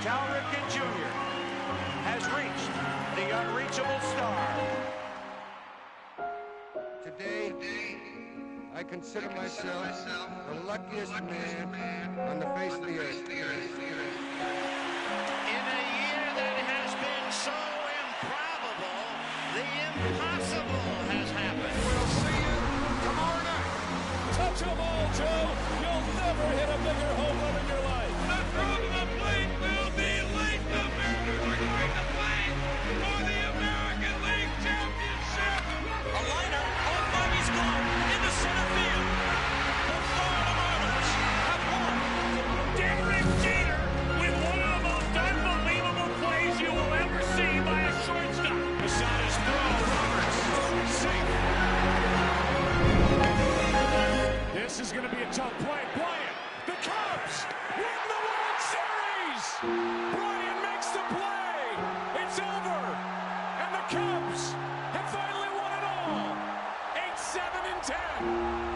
Jr. has reached the unreachable star. Today, I consider myself the luckiest man on the face of the earth. In a year that has been so improbable, the impossible has happened. We'll see you tomorrow night. Touch them all, Joe. You'll never hit a bigger home run in your life. The throw to the plate will be late. The Mariners are going to play for the American League Championship. A liner on Bobby's glove into center field. The Florida Marlins have won. Derek Jeter with one of the most unbelievable plays you will ever see by a shortstop. Posada's throw, Roberts, safe. This is going to be a tough play. Bryant, the Cubs win the World Series. Bryant makes the play. It's over. And the Cubs have finally won it all. 8-7-10.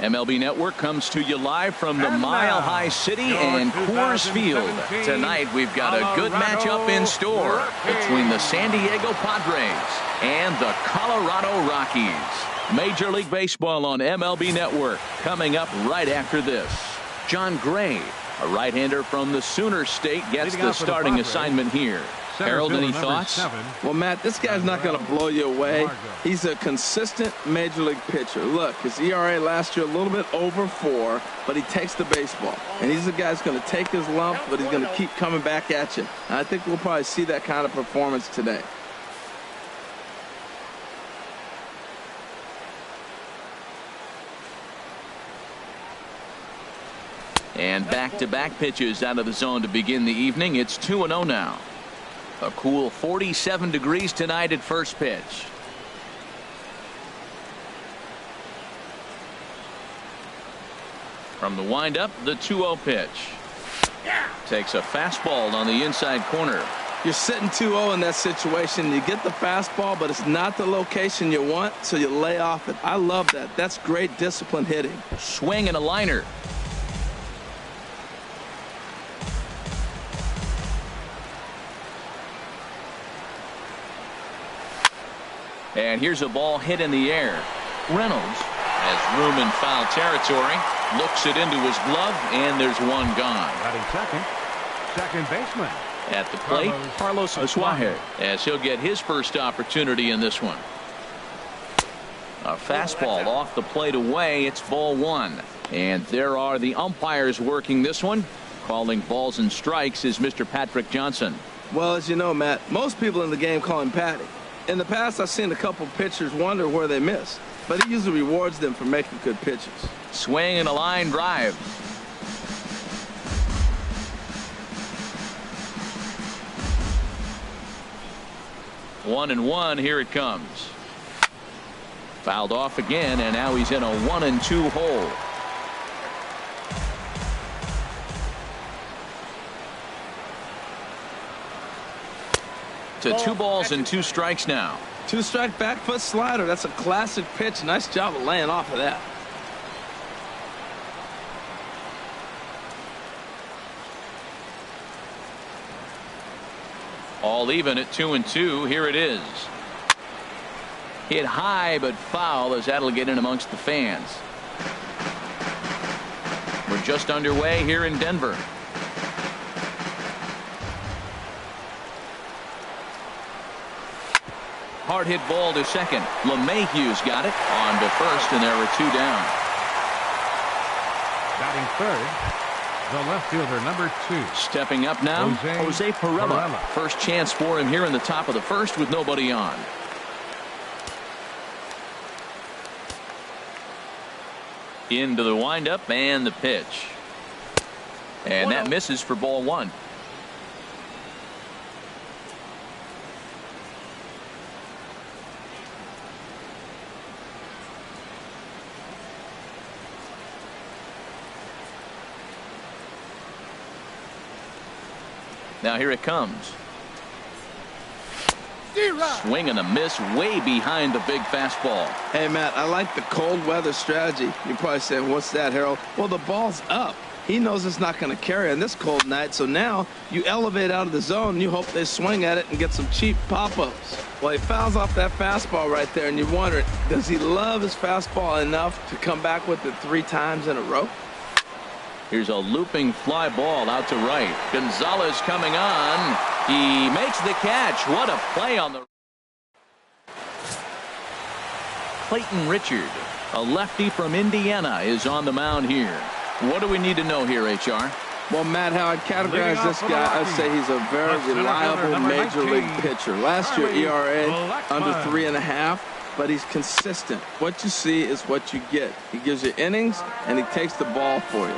MLB Network comes to you live from the Mile High City and Coors Field. Tonight we've got a good matchup in store between the San Diego Padres and the Colorado Rockies. Major League Baseball on MLB Network coming up right after this. John Gray, a right-hander from the Sooner State, gets the starting assignment here. Harold, any thoughts? Well, Matt, this guy's not going to blow you away. He's a consistent major league pitcher. Look, his ERA last year a little bit over 4, but he takes the baseball. And he's the guy who's going to take his lump, but he's going to keep coming back at you. And I think we'll probably see that kind of performance today. And back-to-back pitches out of the zone to begin the evening. It's 2-0 now. A cool 47 degrees tonight at first pitch. From the windup, the 2-0 pitch. Takes a fastball on the inside corner. You're sitting 2-0 in that situation. You get the fastball, but it's not the location you want, so you lay off it. I love that. That's great disciplined hitting. Swing and a liner. And here's a ball hit in the air. Reynolds has room in foul territory. Looks it into his glove, and there's one gone. Batting second baseman. At the plate, Carlos Asuaje, as he'll get his first opportunity in this one. A fastball off the plate away. It's ball 1. And there are the umpires working this one. Calling balls and strikes is Mr. Patrick Johnson. Well, as you know, Matt, most people in the game call him Patty. In the past, I've seen a couple pitchers wonder where they miss, but he usually rewards them for making good pitches. Swing and a line drive. One and one. Here it comes. Fouled off again, and now he's in a 1-2 hole. To 2 balls and 2 strikes now. 2-strike back foot slider. That's a classic pitch. Nice job of laying off of that. All even at 2-2. Here it is. Hit high but foul, as that'll get in amongst the fans. We're just underway here in Denver. Hard hit ball to second. LeMahieu's got it on to first, and there were 2 down. Batting third, the left fielder, number 2. Stepping up now, Jose Pirela. First chance for him here in the top of the first with nobody on. Into the windup and the pitch. And that misses for ball 1. Now here it comes. Swing and a miss way behind the big fastball. Hey, Matt, I like the cold weather strategy. You're probably saying, what's that, Harold? Well, the ball's up. He knows it's not going to carry on this cold night, so now you elevate out of the zone and you hope they swing at it and get some cheap pop-ups. Well, he fouls off that fastball right there, and you're wondering, does he love his fastball enough to come back with it 3 times in a row? Here's a looping fly ball out to right. Gonzalez coming on. He makes the catch. What a play on the... Clayton Richard, a lefty from Indiana, is on the mound here. What do we need to know here, HR? Well, Matt, how I'd categorize this guy, I'd say he's a very reliable major league pitcher. Last year, ERA under 3.5, but he's consistent. What you see is what you get. He gives you innings, and he takes the ball for you.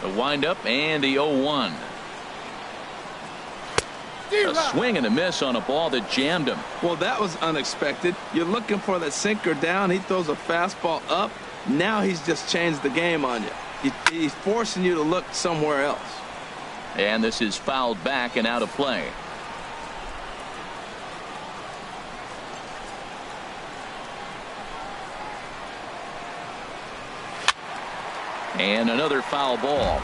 The windup and the 0-1. A swing and a miss on a ball that jammed him. Well, that was unexpected. You're looking for that sinker down. He throws a fastball up. Now he's just changed the game on you. He's forcing you to look somewhere else. And this is fouled back and out of play. And another foul ball.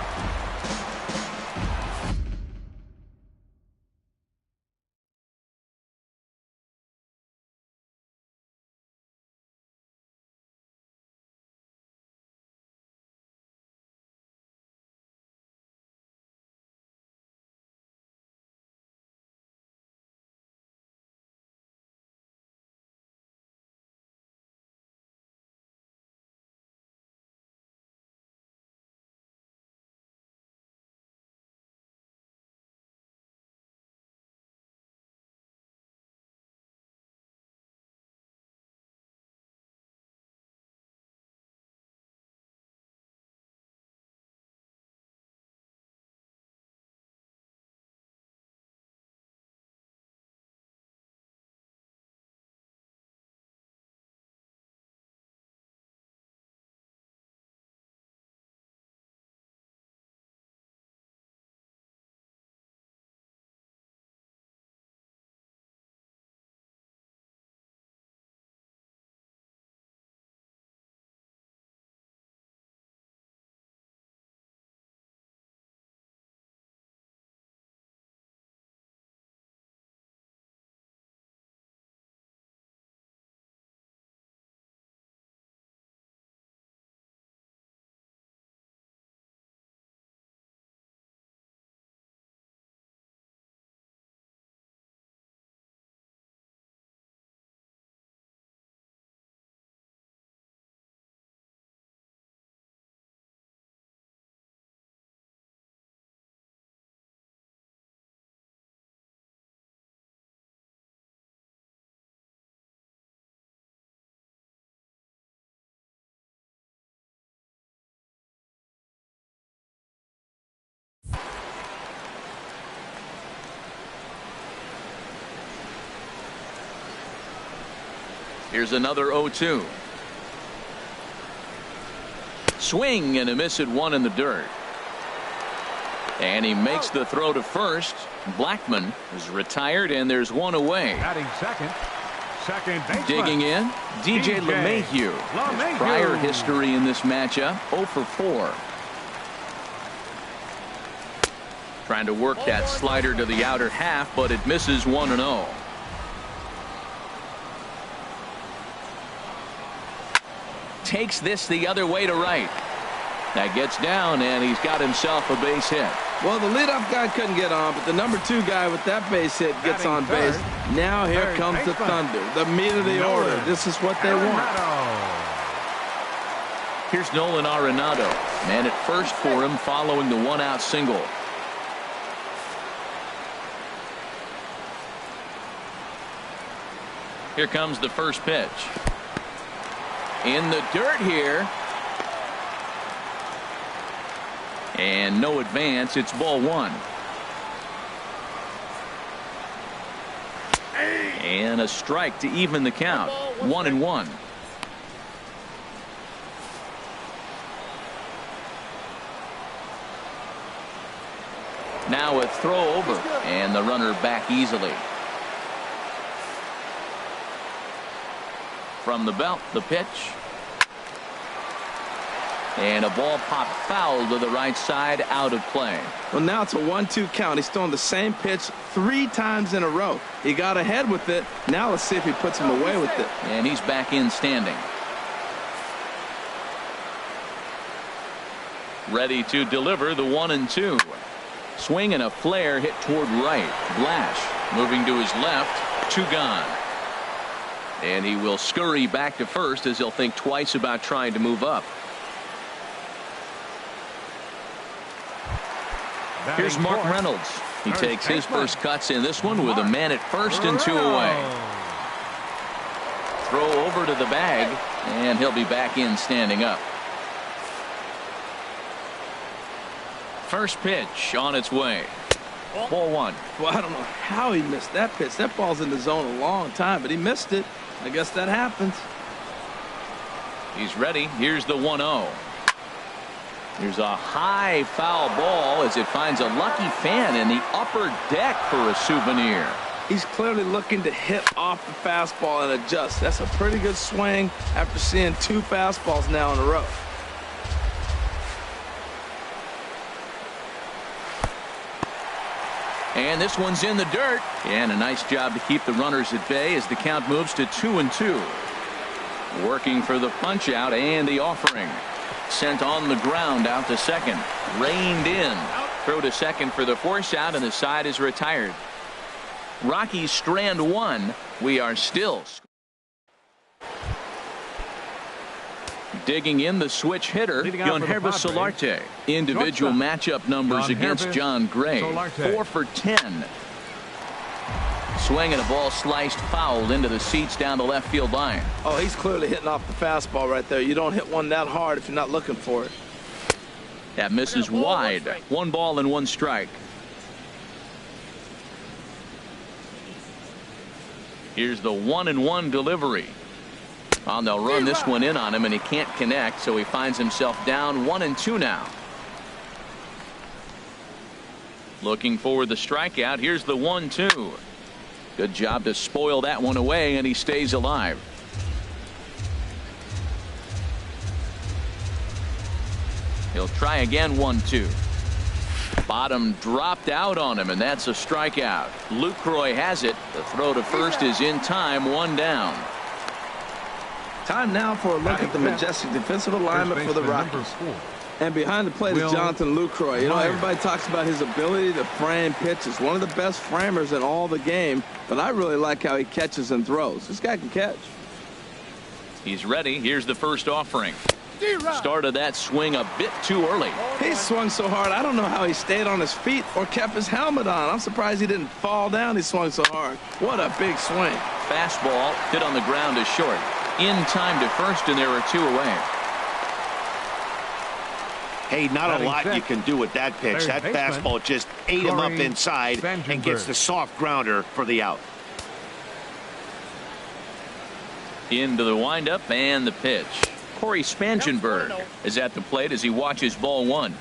Here's another 0-2. Swing and a miss at one in the dirt. And he makes the throw to first. Blackman is retired, and there's one away. Batting second baseman. Digging in, DJ LeMahieu. His prior history in this matchup, 0 for 4. Trying to work that slider to the outer half, but it misses 1-0. Takes this the other way to right. That gets down, and he's got himself a base hit. Well, the leadoff guy couldn't get on, but the number 2 guy with that base hit gets on base. Now here comes the Thunder, the meat of the order. This is what they want. Here's Nolan Arenado. Man at first for him following the 1-out single. Here comes the first pitch. In the dirt here. And no advance. It's ball 1. And a strike to even the count. 1-1. Now a throw over, and the runner back easily. From the belt, the pitch. And a ball popped foul to the right side, out of play. Well, now it's a 1-2 count. He's throwing the same pitch 3 times in a row. He got ahead with it. Now let's see if he puts him away with it. And he's back in standing. Ready to deliver the 1-2. Swing and a flare hit toward right. Blash moving to his left. 2 gone. And he will scurry back to first as he'll think twice about trying to move up. Here's Mark Reynolds. He takes his first cuts in this one with a man at first and 2 away. Throw over to the bag, and he'll be back in standing up. First pitch on its way. Ball 1. Well, I don't know how he missed that pitch. That ball's in the zone a long time, but he missed it. I guess that happens. He's ready. Here's the 1-0. Here's a high foul ball as it finds a lucky fan in the upper deck for a souvenir. He's clearly looking to hit off the fastball and adjust. That's a pretty good swing after seeing 2 fastballs now in a row. And this one's in the dirt. And a nice job to keep the runners at bay as the count moves to 2-2. Working for the punch out and the offering. Sent on the ground out to second. Reined in. Throw to second for the force out, and the side is retired. Rockies strand one. We are still. Digging in the switch hitter, Yonhervis Solarte. Individual matchup numbers against John Gray. 4 for 10. Swinging a ball sliced foul into the seats down the left field line. Oh, he's clearly hitting off the fastball right there. You don't hit one that hard if you're not looking for it. That misses wide. 1 ball and 1 strike. Here's the 1-1 delivery. Well, they'll run this one in on him, and he can't connect, so he finds himself down 1-2 now. Looking for the strikeout. Here's the 1-2. Good job to spoil that one away, and he stays alive. He'll try again. 1-2. Bottom dropped out on him, and that's a strikeout. Lucroy has it. The throw to first is in time. 1 down. Time now for a look at the majestic defensive alignment for the Rockies. And behind the plate is Jonathan Lucroy. You know, everybody talks about his ability to frame pitches. One of the best framers in all the game, but I really like how he catches and throws. This guy can catch. He's ready. Here's the first offering. Started that swing a bit too early. He swung so hard, I don't know how he stayed on his feet or kept his helmet on. I'm surprised he didn't fall down. He swung so hard. What a big swing. Fastball hit on the ground is short. In time to first, and there are 2 away. Hey, not a lot you can do with that pitch. That fastball just ate him up inside and gets the soft grounder for the out. Into the windup and the pitch. Corey Spangenberg is at the plate as he watches ball 1.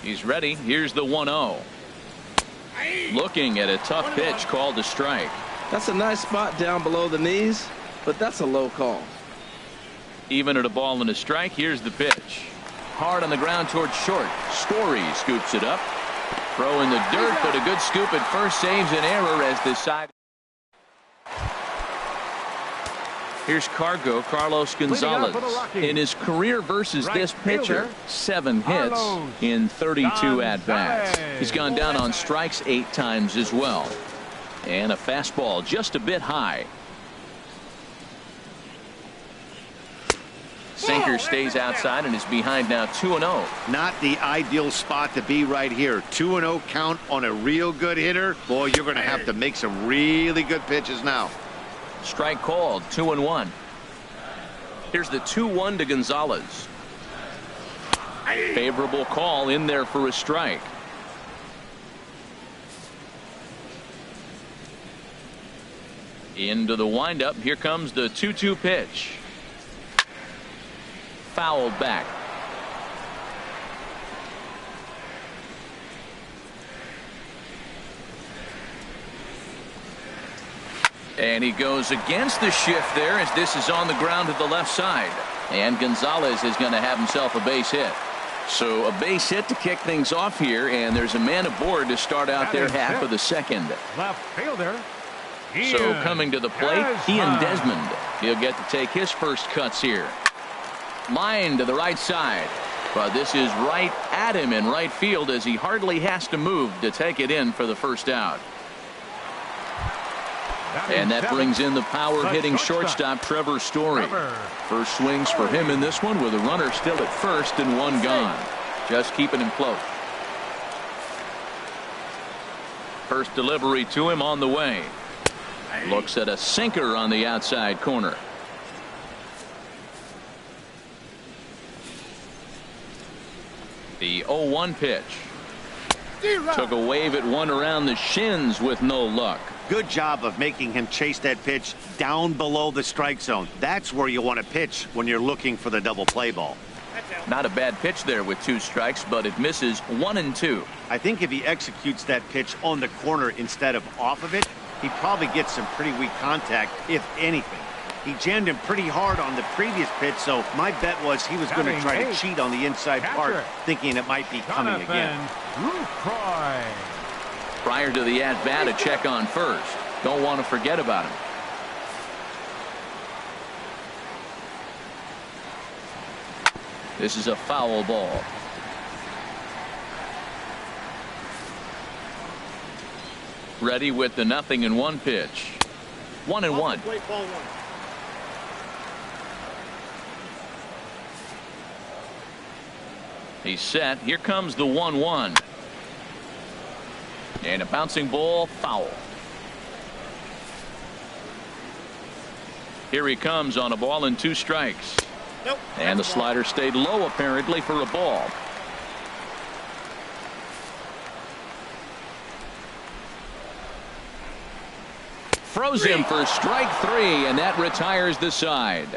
He's ready. Here's the 1-0. Looking at a tough pitch called a strike. That's a nice spot down below the knees, but that's a low call. Even at a ball and a strike, here's the pitch. Hard on the ground towards short. Story scoops it up. Throw in the dirt, but a good scoop at first saves an error as the side. Here's Carlos Gonzalez. In his career versus this pitcher, 7 hits in 32 at-bats. He's gone down on strikes 8 times as well. And a fastball just a bit high. Sinker stays outside and is behind now 2-0. Not the ideal spot to be right here. 2-0 count on a real good hitter. Boy, you're going to have to make some really good pitches now. Strike called. 2-1. Here's the 2-1 to Gonzalez. Favorable call in there for a strike. Into the windup. Here comes the 2-2 pitch. Fouled back. And he goes against the shift there as this is on the ground to the left side. And Gonzalez is going to have himself a base hit. So a base hit to kick things off here, and there's a man aboard to start out their half of the second. Left fielder. So coming to the plate, Ian Desmond. He'll get to take his first cuts here. Line to the right side. But this is right at him in right field as he hardly has to move to take it in for the first out. And that brings in the power-hitting shortstop Trevor Story. First swings for him in this one with a runner still at first and 1 gone. Just keeping him close. First delivery to him on the way. Looks at a sinker on the outside corner. The 0-1 pitch. Took a wave at one around the shins with no luck. Good job of making him chase that pitch down below the strike zone. That's where you want to pitch when you're looking for the double play ball. Not a bad pitch there with 2 strikes, but it misses 1-2. I think if he executes that pitch on the corner instead of off of it, he probably gets some pretty weak contact, if anything. He jammed him pretty hard on the previous pitch, so my bet was he was going to try to cheat on the inside part, thinking it might be coming again. Prior to the at-bat, a check on first. Don't want to forget about him. This is a foul ball. Ready with the 0-1 pitch. 1-1. He's set. Here comes the 1-1. And a bouncing ball, foul. Here he comes on a ball and 2 strikes. Nope. And the slider stayed low apparently for a ball. Froze him for strike 3, and that retires the side.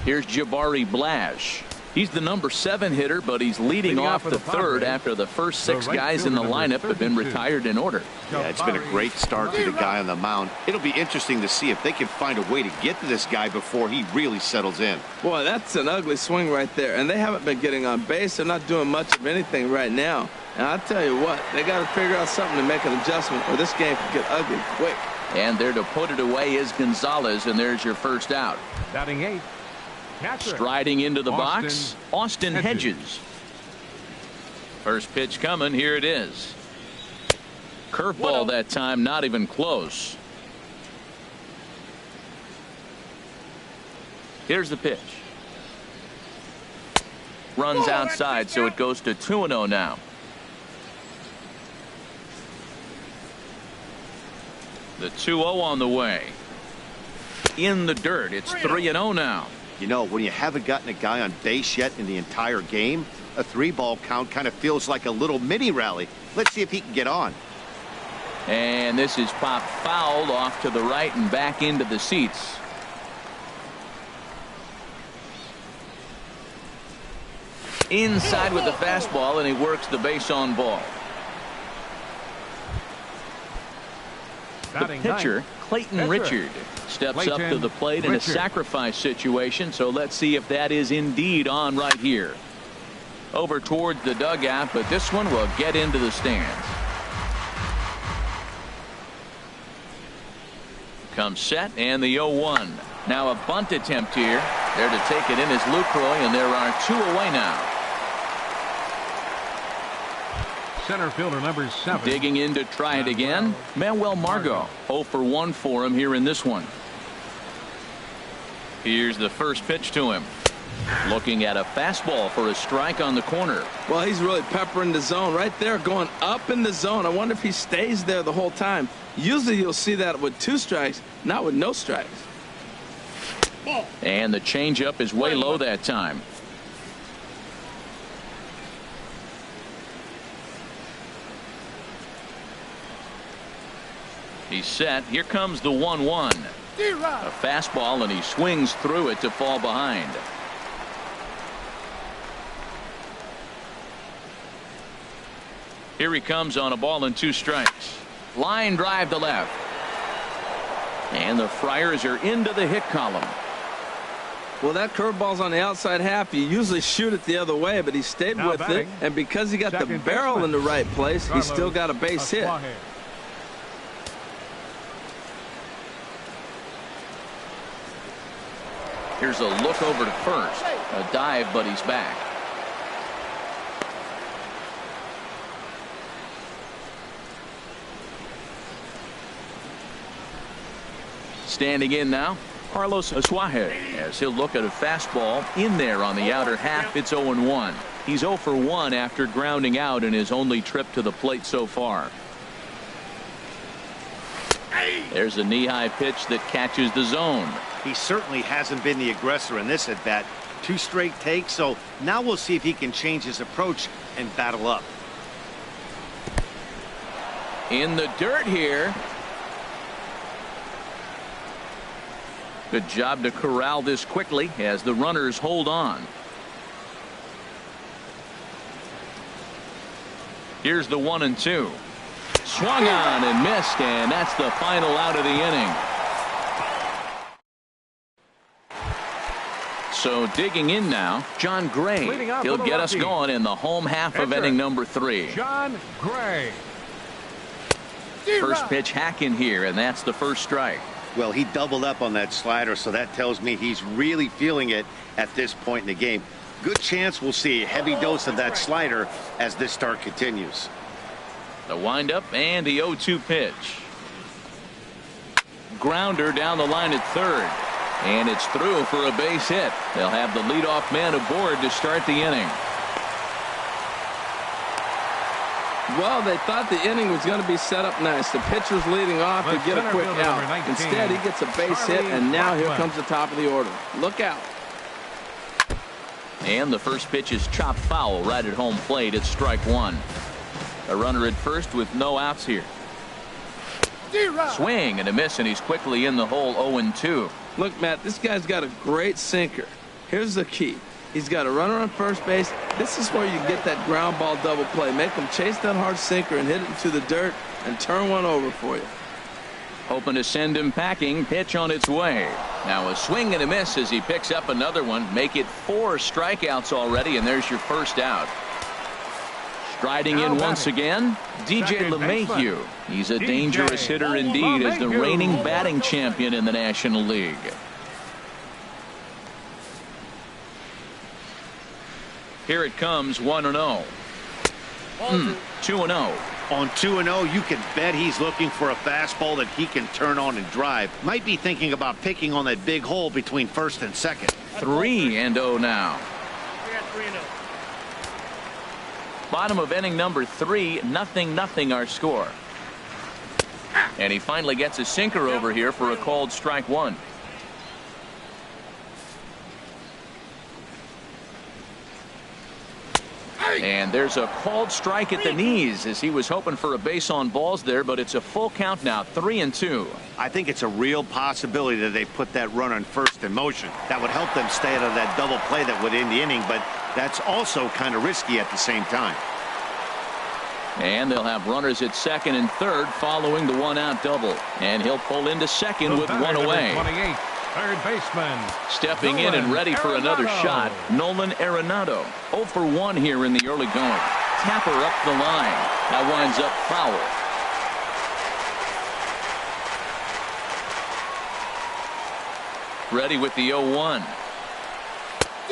Here's Jabari Blash. He's the number 7 hitter, but he's leading off the third after the first 6 guys in the lineup have been retired in order. Yeah, it's been a great start to the guy on the mound. It'll be interesting to see if they can find a way to get to this guy before he really settles in. Boy, that's an ugly swing right there, and they haven't been getting on base. They're not doing much of anything right now. And I'll tell you what, they got to figure out something to make an adjustment, or this game could get ugly quick. And there to put it away is Gonzalez, and there's your first out. Batting 8. Striding into the box, Austin Hedges. First pitch coming. Here it is. Curveball that time, not even close. Here's the pitch. Runs outside, so it goes to 2-0 now. The 2-0 on the way. In the dirt. It's 3-0 now. You know, when you haven't gotten a guy on base yet in the entire game, a 3-ball count kind of feels like a little mini rally. Let's see if he can get on. And this is popped foul off to the right and back into the seats. Inside with the fastball, and he works the base on ball. The pitcher, Clayton Richard, steps up to the plate in a sacrifice situation, so let's see if that is indeed on right here. Over towards the dugout, but this one will get into the stands. Comes set, and the 0-1. Now a bunt attempt here. There to take it in is Lucroy, and there are 2 away now. Center fielder number 7. Digging in to try it again. Manuel Margot. 0 for 1 for him here in this one. Here's the first pitch to him. Looking at a fastball for a strike on the corner. Well, he's really peppering the zone right there, going up in the zone. I wonder if he stays there the whole time. Usually you'll see that with 2 strikes, not with no strikes. And the changeup is way low that time. He's set. Here comes the 1-1. A fastball, and he swings through it to fall behind. Here he comes on a ball and 2 strikes. Line drive to left. And the Friars are into the hit column. Well, that curveball's on the outside half. You usually shoot it the other way, but he stayed with it. And because he got the barrel in the right place, he still got a base hit. Here's a look over to first. A dive, but he's back. Standing in now, Carlos Asuaje, as he'll look at a fastball in there on the outer half. It's 0-1. He's 0 for 1 after grounding out in his only trip to the plate so far. There's a knee-high pitch that catches the zone. He certainly hasn't been the aggressor in this at bat. 2 straight takes, so now we'll see if he can change his approach and battle up. In the dirt here. Good job to corral this quickly as the runners hold on. Here's the 1-2. Swung on and missed, and that's the final out of the inning. So digging in now, John Gray. He'll get us going in the home half of inning number 3. John Gray. First pitch hacking here, and that's the first strike. Well, he doubled up on that slider, so that tells me he's really feeling it at this point in the game. Good chance we'll see a heavy dose of that slider as this start continues. The windup and the 0-2 pitch. Grounder down the line at third. And it's through for a base hit. They'll have the leadoff man aboard to start the inning. Well, they thought the inning was going to be set up nice. The pitcher's leading off to get a quick out. Instead, he gets a base hit, and now here comes the top of the order. Look out. And the first pitch is chopped foul right at home plate. It's strike 1. A runner at first with no outs here. Swing and a miss, and he's quickly in the hole. 0-2. Look, Matt, this guy's got a great sinker. Here's the key. He's got a runner on first base. This is where you get that ground ball double play. Make him chase that hard sinker and hit it into the dirt and turn one over for you. Hoping to send him packing. Pitch on its way. Now a swing and a miss as he picks up another one. Make it 4 strikeouts already, and there's your first out. Striding in once again, DJ LeMahieu. He's a dangerous hitter indeed as the reigning batting champion in the National League. Here it comes, 1-0. 2-0. On 2-0, you can bet he's looking for a fastball that he can turn on and drive. Might be thinking about picking on that big hole between first and second. 3-0 now. Bottom of inning number 3, 0-0 our score. And he finally gets a sinker over here for a called strike 1. And there's a called strike at the knees as he was hoping for a base on balls there, but it's a full count now, 3-2. I think it's a real possibility that they put that run on first in motion. That would help them stay out of that double play that would end the inning, but that's also kind of risky at the same time. And they'll have runners at second and third following the 1-out double. And he'll pull into second with 1 away. 28, third baseman. Stepping in and ready for another shot, Nolan Arenado. 0 for 1 here in the early going. Tapper up the line. That winds up foul. Ready with the 0-1.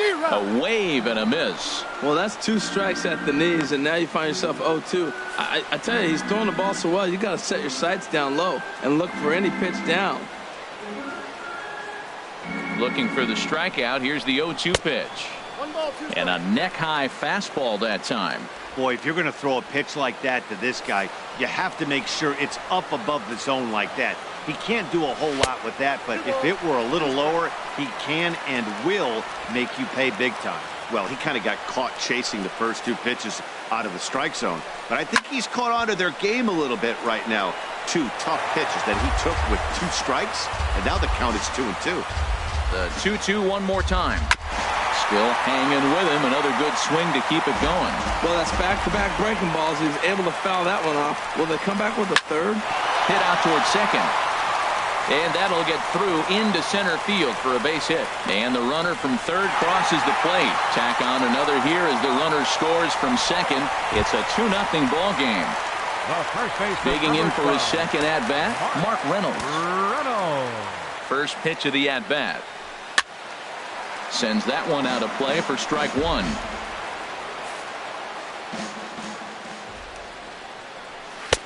A wave and a miss. Well, that's 2 strikes at the knees, and now you find yourself 0-2. I tell you, he's throwing the ball so well, you got to set your sights down low and look for any pitch down. Looking for the strikeout. Here's the 0-2 pitch. And a neck-high fastball that time. Boy, if you're going to throw a pitch like that to this guy, you have to make sure it's up above the zone like that. He can't do a whole lot with that, but if it were a little lower, he can and will make you pay big time. Well, he kind of got caught chasing the first 2 pitches out of the strike zone, but I think he's caught on to their game a little bit right now. 2 tough pitches that he took with 2 strikes, and now the count is 2-2. The 2-2 one more time. Still hanging with him. Another good swing to keep it going. Well, that's back-to-back breaking balls. He was able to foul that one off. Will they come back with a third? Hit out towards second. And that'll get through into center field for a base hit. And the runner from third crosses the plate. Tack on another here as the runner scores from second. It's a 2-0 ball game. Digging in for his second at-bat, Mark Reynolds. First pitch of the at-bat. Sends that one out of play for strike 1.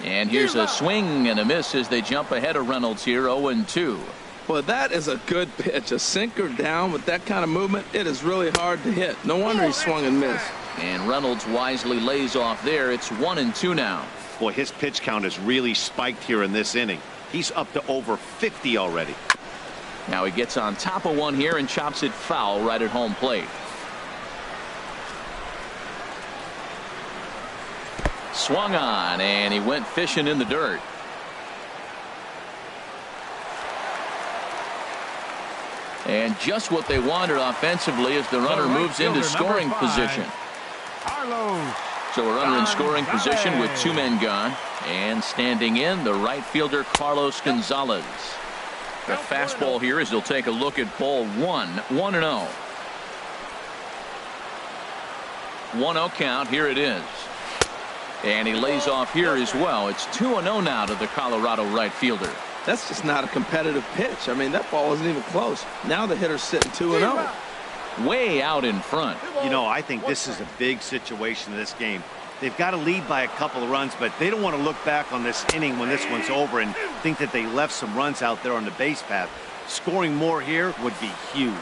And here's a swing and a miss as they jump ahead of Reynolds here, 0-2. Well, that is a good pitch. A sinker down with that kind of movement, it is really hard to hit. No wonder he swung and missed. And Reynolds wisely lays off there. It's 1-2 now. Boy, his pitch count has really spiked here in this inning. He's up to over 50 already. Now he gets on top of one here and chops it foul right at home plate. Swung on, and he went fishing in the dirt. And just what they wanted offensively as the runner moves into scoring position. So a runner in scoring position with 2 men gone. And standing in, the right fielder Carlos Gonzalez. The fastball here as he'll take a look at ball 1, 1-0. 1-0 count. Here it is. And he lays off here as well. It's 2-0 now to the Colorado right fielder. That's just not a competitive pitch. I mean, that ball isn't even close. Now the hitter's sitting 2-0. Way out in front. You know, I think this is a big situation in this game. They've got to lead by a couple of runs, but they don't want to look back on this inning when this one's over and think that they left some runs out there on the base path. Scoring more here would be huge.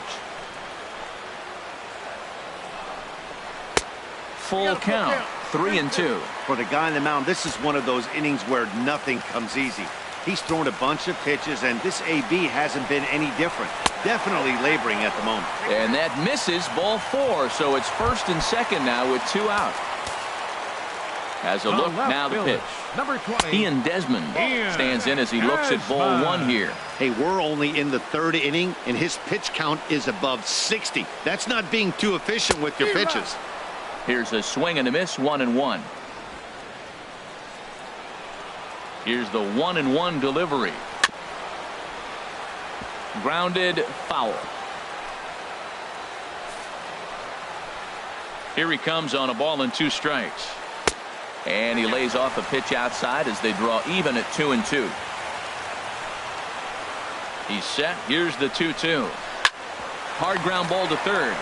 Full count, 3-2. For the guy on the mound, this is one of those innings where nothing comes easy. He's thrown a bunch of pitches, and this AB hasn't been any different. Definitely laboring at the moment. And that misses ball 4, so it's first and second now with 2 out. As a look, now the pitch. Number 20. Ian Desmond stands in as he looks at ball 1 here. Hey, we're only in the 3rd inning, and his pitch count is above 60. That's not being too efficient with your pitches. Here's a swing and a miss, 1-1. Here's the 1-1 delivery. Grounded foul. Here he comes on a ball and 2 strikes. And he lays off a pitch outside as they draw even at 2-2. He's set. Here's the 2-2. Hard ground ball to third.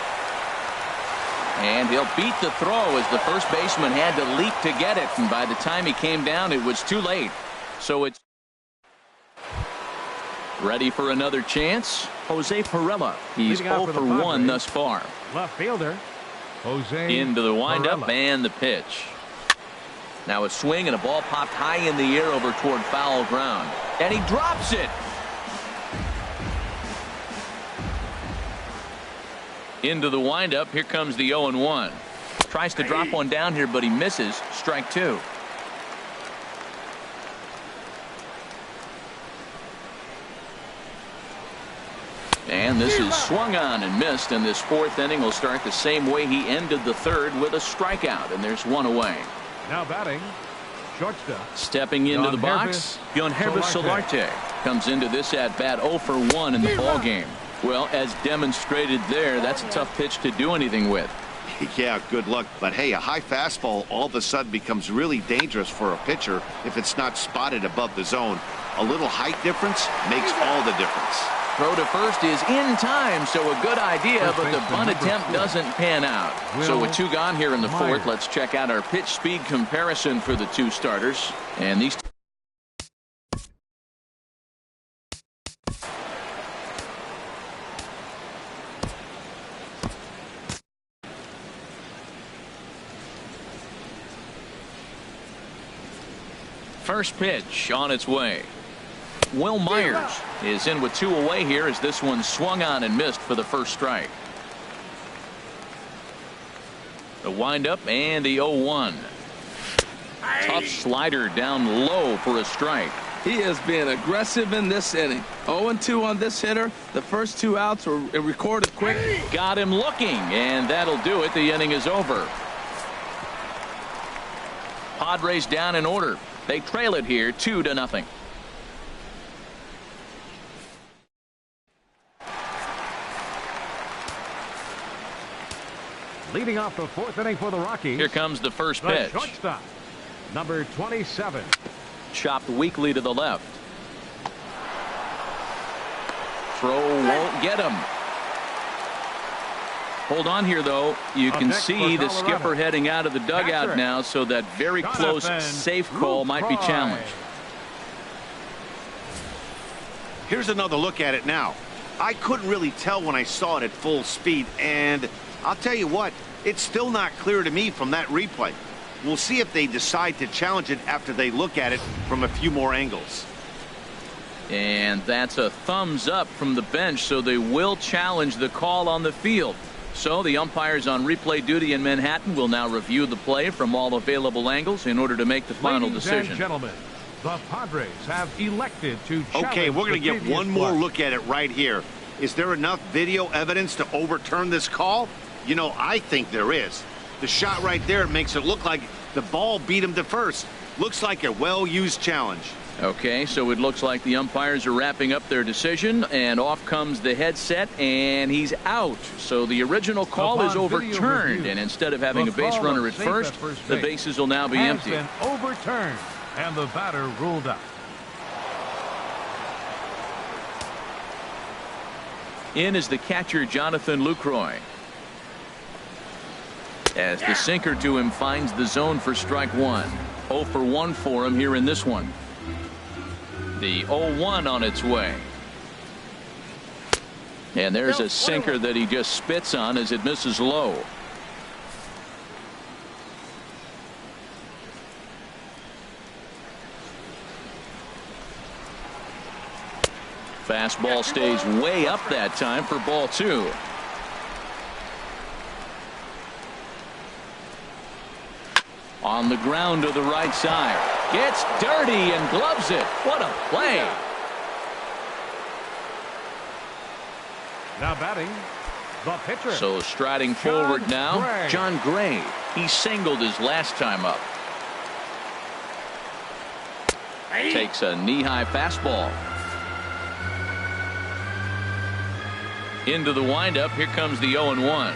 And he'll beat the throw as the first baseman had to leap to get it. And by the time he came down, it was too late. So it's ready for another chance. Jose Perella. He's 0 for 1 thus far. Left fielder, Jose into the windup Perella. and the pitch. Now a swing and a ball popped high in the air over toward foul ground. And he drops it. Into the windup. Here comes the 0-1. Tries to drop one down here, but he misses. Strike 2. And this is swung on and missed, and this 4th inning will start the same way he ended the 3rd with a strikeout, and there's 1 away. Now batting, shortstop. Stepping into the box, Yohannes Solarte comes into this at bat 0 for 1 in the ball game. Well, as demonstrated there, that's a tough pitch to do anything with. Yeah, good luck. But hey, a high fastball all of a sudden becomes really dangerous for a pitcher if it's not spotted above the zone. A little height difference makes all the difference. Throw to first is in time, so a good idea, but the bunt attempt doesn't pan out. So with 2 gone here in the 4th, let's check out our pitch speed comparison for the 2 starters. And these first pitch on its way. Will Myers is in with 2 away here as this one swung on and missed for the first strike. The windup and the 0-1. Tough slider down low for a strike. He is being aggressive in this inning. 0-2 on this hitter. The first 2 outs were recorded quick. Got him looking, and that'll do it. The inning is over. Padres down in order. They trail it here 2-0. Leading off the 4th inning for the Rockies. Here comes the first The pitch. shortstop, number 27. Chopped weakly to the left. Throw won't get him. Hold on here, though. You can see the skipper heading out of the dugout now, so that very close safe call might be challenged. Here's another look at it now. I couldn't really tell when I saw it at full speed, and I'll tell you what, it's still not clear to me from that replay. We'll see if they decide to challenge it after they look at it from a few more angles. And that's a thumbs up from the bench, so they will challenge the call on the field. So the umpires on replay duty in Manhattan will now review the play from all available angles in order to make the final decision. Ladies and gentlemen, the Padres have elected to challenge. Okay, we're going to get one more play. look at it right here. Is there enough video evidence to overturn this call? You know, I think there is. The shot right there makes it look like The ball beat him to first. Looks like a well-used challenge. Okay, so it looks like the umpires are wrapping up their decision, and off comes the headset, and he's out. So the original call is overturned, and instead of having a base runner at first, the bases will now be empty. Has been overturned, and the batter ruled out. In is the catcher, Jonathan Lucroy. As the sinker to him finds the zone for strike one. 0 for 1 for him here in this one. The 0-1 on its way. And there's a sinker that he just spits on as it misses low. Fastball stays way up that time for ball 2. On the ground to the right side. Gets dirty and gloves it. What a play. Now batting, the pitcher. So striding forward now, John Gray. He singled his last time up. Takes a knee-high fastball. Into the windup. Here comes the 0-1.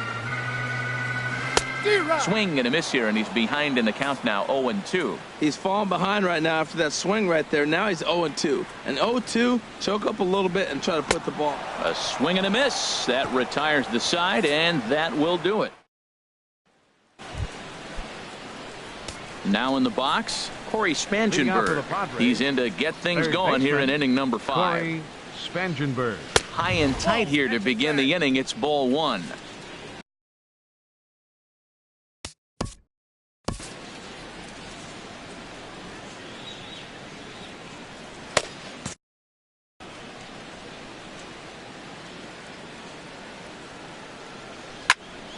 Swing and a miss here, and he's behind in the count now, 0-2. He's falling behind right now after that swing right there. Now he's 0-2. And 0-2, choke up a little bit and try to put the ball. A swing and a miss. That retires the side, and that will do it. Now in the box, Corey Spangenberg. He's in to get things going here in inning number 5. Corey Spangenberg. High and tight here to begin the inning. It's ball 1.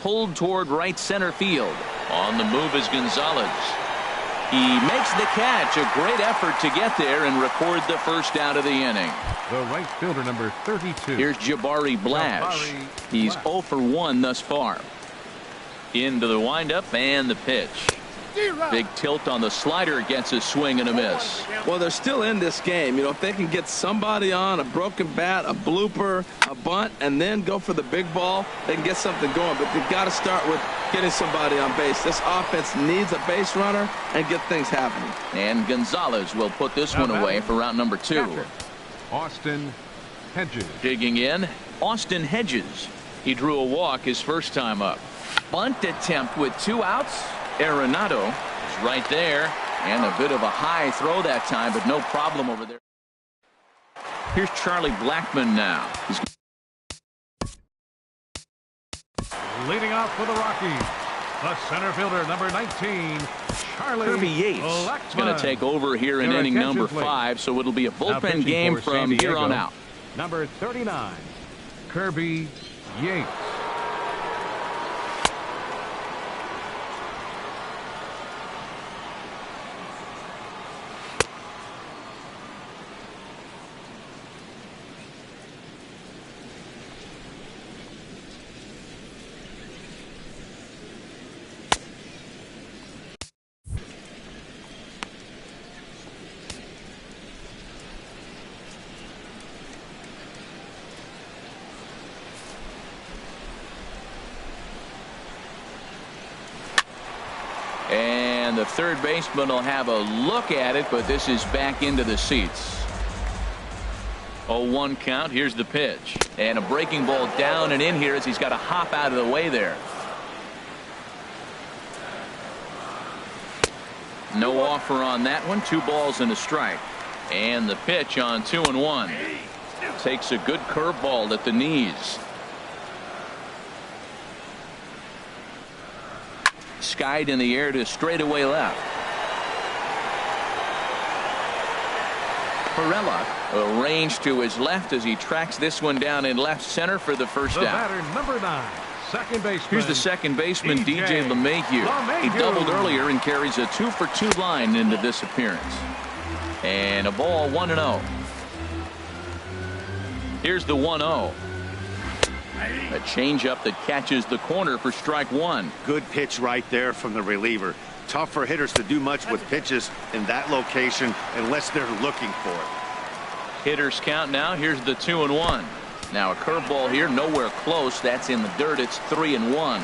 Pulled toward right center field. On the move is Gonzalez. He makes the catch. A great effort to get there and record the first out of the inning. The right fielder, number 32. Here's Jabari Blash. He's 0 for 1 thus far. Into the windup and the pitch. Big tilt on the slider, gets a swing and a miss. Well, they're still in this game. You know, if they can get somebody on, a broken bat, a blooper, a bunt, and then go for the big ball, they can get something going. But they've got to start with getting somebody on base. This offense needs a base runner and get things happening. And Gonzalez will put this one away for round number 2. Austin Hedges. Digging in, Austin Hedges. He drew a walk his first time up. Bunt attempt with 2 outs. Arenado is right there, and a bit of a high throw that time, but no problem over there. Here's Charlie Blackmon now. He's leading off for the Rockies, the center fielder, number 19, Charlie Kirby Yates is going to take over here in inning number 5, so it'll be a bullpen game from here on out. Number 39, Kirby Yates. And the third baseman will have a look at it, but this is back into the seats. 0-1 count. Here's the pitch. And a breaking ball down and in here as he's got to hop out of the way there. No offer on that one. 2 balls and a strike. And the pitch on 2-1. Takes a good curveball at the knees. Skied in the air to straightaway left. Perella arranged to his left as he tracks this one down in left center for the first The out. batter, number 9, second baseman. Here's the second baseman, DJ LeMahieu. He doubled earlier and carries a 2-for-2 line into this appearance. And a ball, 1-0. Here's the 1-0. A changeup that catches the corner for strike 1. Good pitch right there from the reliever. Tough for hitters to do much with pitches in that location unless they're looking for it. Hitters count now. Here's the 2-1. Now a curveball here, nowhere close. That's in the dirt. It's 3-1.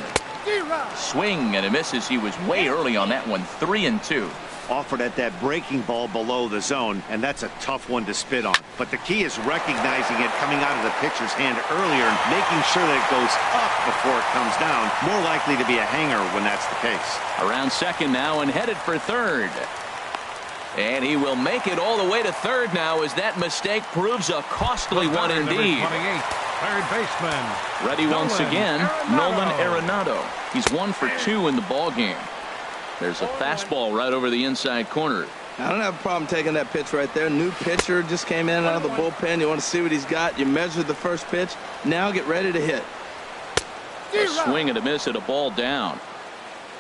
Swing and a misses. He was way early on that one. 3-2. Offered at that breaking ball below the zone, and that's a tough one to spit on. But the key is recognizing it coming out of the pitcher's hand earlier and making sure that it goes up before it comes down. More likely to be a hanger when that's the case. Around second now and headed for third. And he will make it all the way to third now as that mistake proves a costly one indeed. Third baseman. Ready once again, Nolan Arenado. He's 1 for 2 in the ball game. There's a fastball right over the inside corner. I don't have a problem taking that pitch right there. New pitcher just came in out of the bullpen. You want to see what he's got. You measure the first pitch. Now get ready to hit. A swing and a miss at a ball down.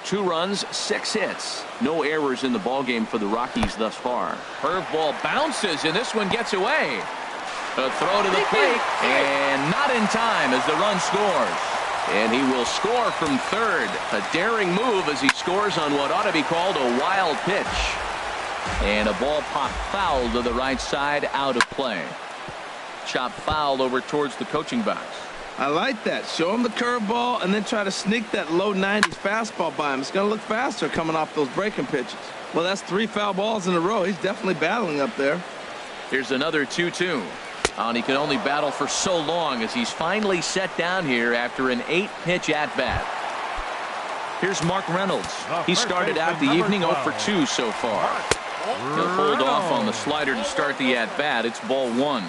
2 runs, 6 hits. No errors in the ball game for the Rockies thus far. Curveball bounces, and this one gets away. A throw to the plate, and not in time as the run scores. And he will score from third. A daring move as he scores on what ought to be called a wild pitch. And a ball popped foul to the right side, out of play. Chop foul over towards the coaching box. I like that. Show him the curveball and then try to sneak that low 90s fastball by him. It's going to look faster coming off those breaking pitches. Well, that's 3 foul balls in a row. He's definitely battling up there. Here's another 2-2. And he can only battle for so long as he's finally set down here after an 8-pitch at-bat. Here's Mark Reynolds. He started out the evening 0 for 2 so far. He'll hold off on the slider to start the at-bat. It's ball 1.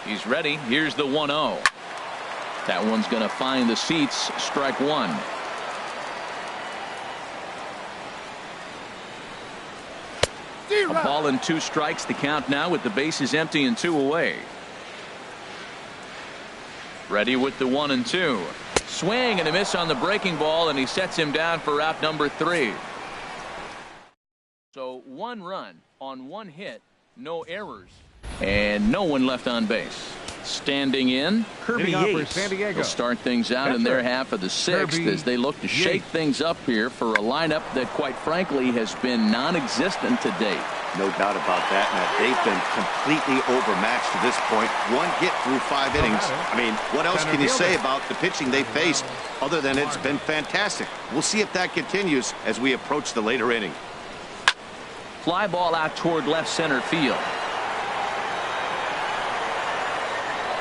He's ready. Here's the 1-0. That one's going to find the seats. Strike 1. A ball and 2 strikes. The count now with the bases empty and 2 away. Ready with the 1-2. Swing and a miss on the breaking ball, and he sets him down for out number 3. So 1 run on 1 hit, no errors, and no one left on base. Standing in, Kirby Yates. He'll start things out in their half of the 6th as they look to shake things up here for a lineup that, quite frankly, has been non-existent to date. No doubt about that, Matt. They've been completely overmatched to this point. 1 hit through 5 innings. I mean, what else can you say about the pitching they faced other than it's been fantastic? We'll see if that continues as we approach the later inning. Fly ball out toward left center field.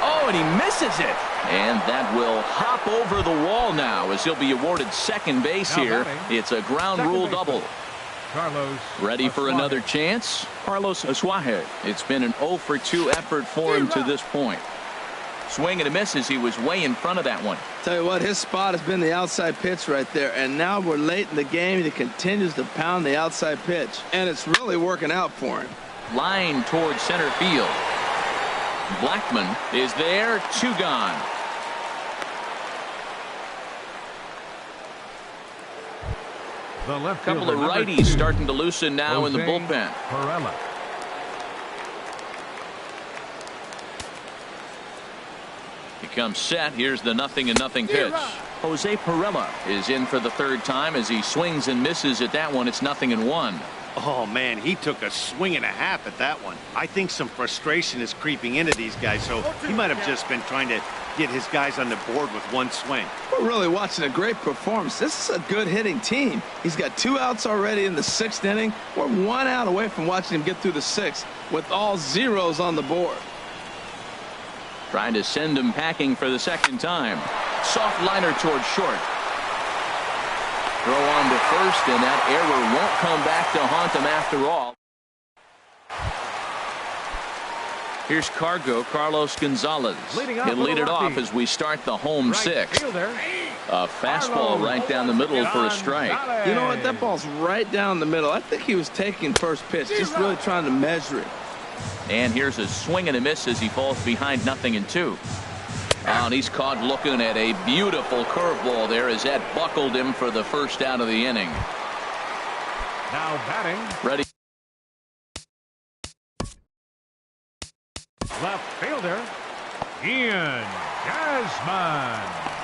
Oh, and he misses it. And that will hop over the wall now as he'll be awarded second base here. It's a ground rule double. Ready for another chance? Carlos Asuaje. It's been an 0 for 2 effort for him to this point. Swing and a miss as he was way in front of that one. Tell you what, his spot has been the outside pitch right there. And now we're late in the game. He continues to pound the outside pitch. And it's really working out for him. Line towards center field. Blackman is there. 2 gone. A couple of righties starting to loosen now in the bullpen. He comes set. Here's the 0-0 pitch. Jose Perella is in for the 3rd time as he swings and misses at that one. It's 0-1. Oh, man, he took a swing and a half at that one. I think some frustration is creeping into these guys, so he might have just been trying to get his guys on the board with 1 swing. We're really watching a great performance. This is a good hitting team. He's got 2 outs already in the 6th inning. We're 1 out away from watching him get through the 6th with all zeros on the board. Trying to send him packing for the 2nd time. Soft liner towards short. Throw on to first, and that error won't come back to haunt him after all. Here's Carlos Gonzalez. He'll lead it off as we start the home 6th. A fastball right down the middle for a strike. You know what? That ball's right down the middle. I think he was taking first pitch, just really trying to measure it. And here's a swing and a miss as he falls behind 0-2. And he's caught looking at a beautiful curveball there as that buckled him for the 1st out of the inning. Now batting. Ready. Left fielder, Ian Gasman.